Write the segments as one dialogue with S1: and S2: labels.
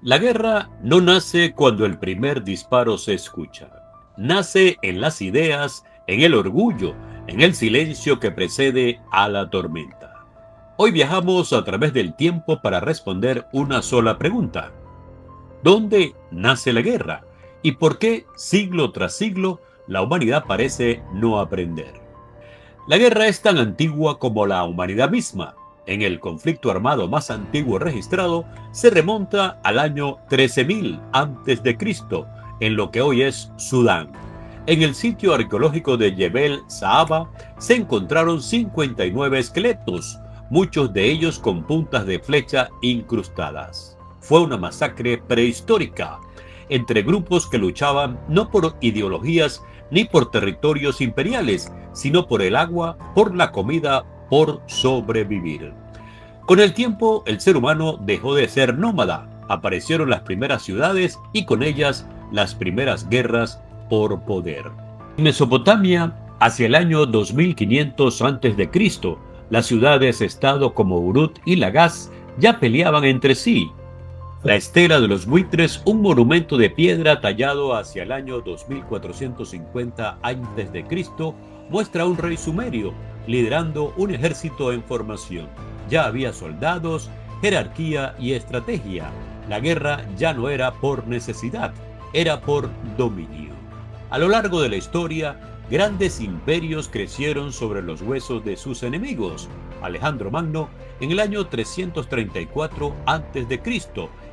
S1: La guerra no nace cuando el primer disparo se escucha. Nace en las ideas, en el orgullo, en el silencio que precede a la tormenta. Hoy viajamos a través del tiempo para responder una sola pregunta. ¿Dónde nace la guerra? ¿Y por qué siglo tras siglo la humanidad parece no aprender? La guerra es tan antigua como la humanidad misma. En el conflicto armado más antiguo registrado se remonta al año 13.000 a.C., en lo que hoy es Sudán. En el sitio arqueológico de Jebel Sahaba se encontraron 59 esqueletos, muchos de ellos con puntas de flecha incrustadas. Fue una masacre prehistórica entre grupos que luchaban no por ideologías ni por territorios imperiales, sino por el agua, por la comida, por sobrevivir. Con el tiempo, el ser humano dejó de ser nómada, aparecieron las primeras ciudades y con ellas las primeras guerras por poder. En Mesopotamia, hacia el año 2500 a.C., las ciudades-estado como Urut y Lagash ya peleaban entre sí. La estela de los buitres, un monumento de piedra tallado hacia el año 2450 a.C., muestra a un rey sumerio liderando un ejército en formación. Ya había soldados, jerarquía y estrategia. La guerra ya no era por necesidad, era por dominio. A lo largo de la historia, grandes imperios crecieron sobre los huesos de sus enemigos. Alejandro Magno, en el año 334 a.C.,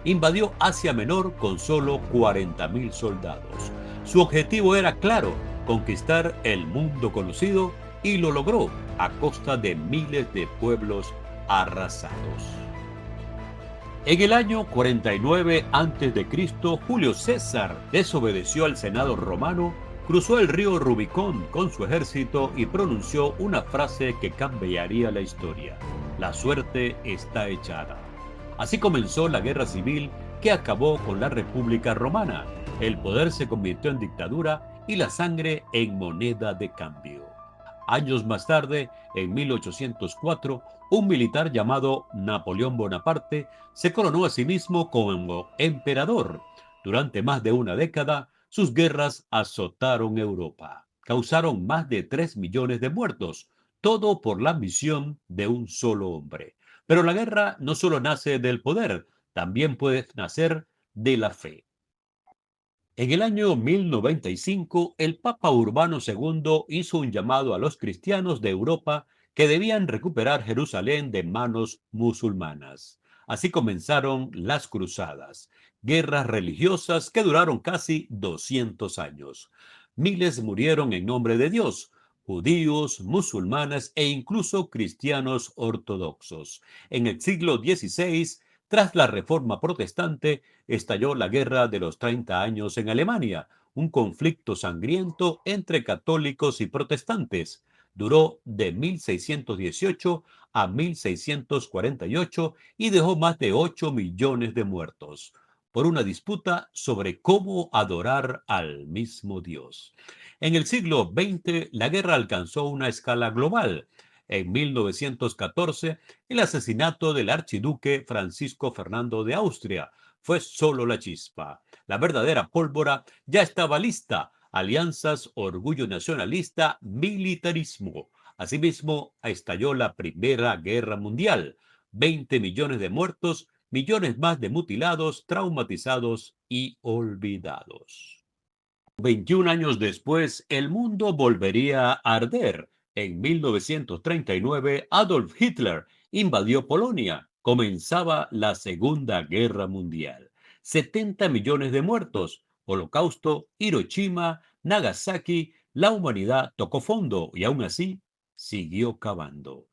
S1: invadió Asia Menor con solo 40.000 soldados. Su objetivo era claro: conquistar el mundo conocido, y lo logró a costa de miles de pueblos arrasados. En el año 49 a.C., Julio César desobedeció al Senado romano, cruzó el río Rubicón con su ejército y pronunció una frase que cambiaría la historia: la suerte está echada. Así comenzó la guerra civil que acabó con la República Romana. El poder se convirtió en dictadura y la sangre en moneda de cambio. Años más tarde, en 1804, un militar llamado Napoleón Bonaparte se coronó a sí mismo como emperador. Durante más de una década, sus guerras azotaron Europa. Causaron más de 3 millones de muertos, todo por la ambición de un solo hombre. Pero la guerra no solo nace del poder, también puede nacer de la fe. En el año 1095, el Papa Urbano II hizo un llamado a los cristianos de Europa que debían recuperar Jerusalén de manos musulmanas. Así comenzaron las cruzadas, guerras religiosas que duraron casi 200 años. Miles murieron en nombre de Dios, judíos, musulmanes e incluso cristianos ortodoxos. En el siglo XVI, tras la Reforma Protestante, estalló la Guerra de los 30 Años en Alemania, un conflicto sangriento entre católicos y protestantes. Duró de 1618 a 1648 y dejó más de 8 millones de muertos, por una disputa sobre cómo adorar al mismo Dios. En el siglo XX, la guerra alcanzó una escala global. En 1914, el asesinato del archiduque Francisco Fernando de Austria fue solo la chispa. La verdadera pólvora ya estaba lista: alianzas, orgullo nacionalista, militarismo. Asimismo, estalló la Primera Guerra Mundial. 20 millones de muertos, millones más de mutilados, traumatizados y olvidados. 21 años después, el mundo volvería a arder. En 1939, Adolf Hitler invadió Polonia. Comenzaba la Segunda Guerra Mundial. 70 millones de muertos, Holocausto, Hiroshima, Nagasaki. La humanidad tocó fondo y aún así siguió cavando.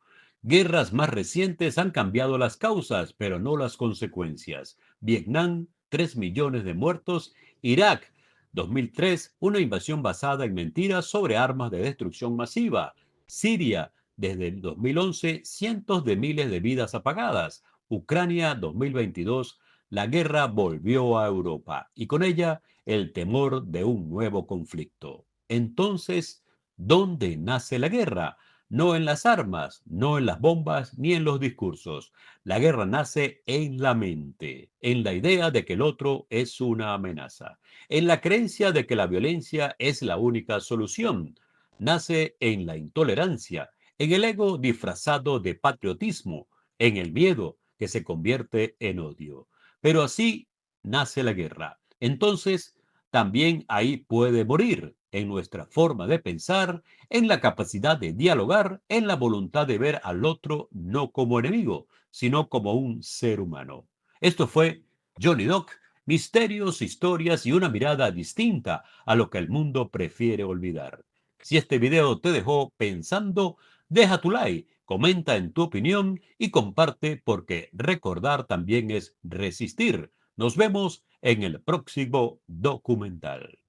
S1: Guerras más recientes han cambiado las causas, pero no las consecuencias. Vietnam, 3 millones de muertos. Irak, 2003, una invasión basada en mentiras sobre armas de destrucción masiva. Siria, desde el 2011, cientos de miles de vidas apagadas. Ucrania, 2022, la guerra volvió a Europa y con ella el temor de un nuevo conflicto. Entonces, ¿dónde nace la guerra? no en las armas, no en las bombas ni en los discursos. La guerra nace en la mente, en la idea de que el otro es una amenaza, en la creencia de que la violencia es la única solución. Nace en la intolerancia, en el ego disfrazado de patriotismo, en el miedo que se convierte en odio. Pero así nace la guerra. Entonces, también ahí puede morir, en nuestra forma de pensar, en la capacidad de dialogar, en la voluntad de ver al otro no como enemigo, sino como un ser humano. Esto fue Johnny Doc, misterios, historias y una mirada distinta a lo que el mundo prefiere olvidar. Si este video te dejó pensando, deja tu like, comenta en tu opinión y comparte porque recordar también es resistir. Nos vemos en el próximo documental.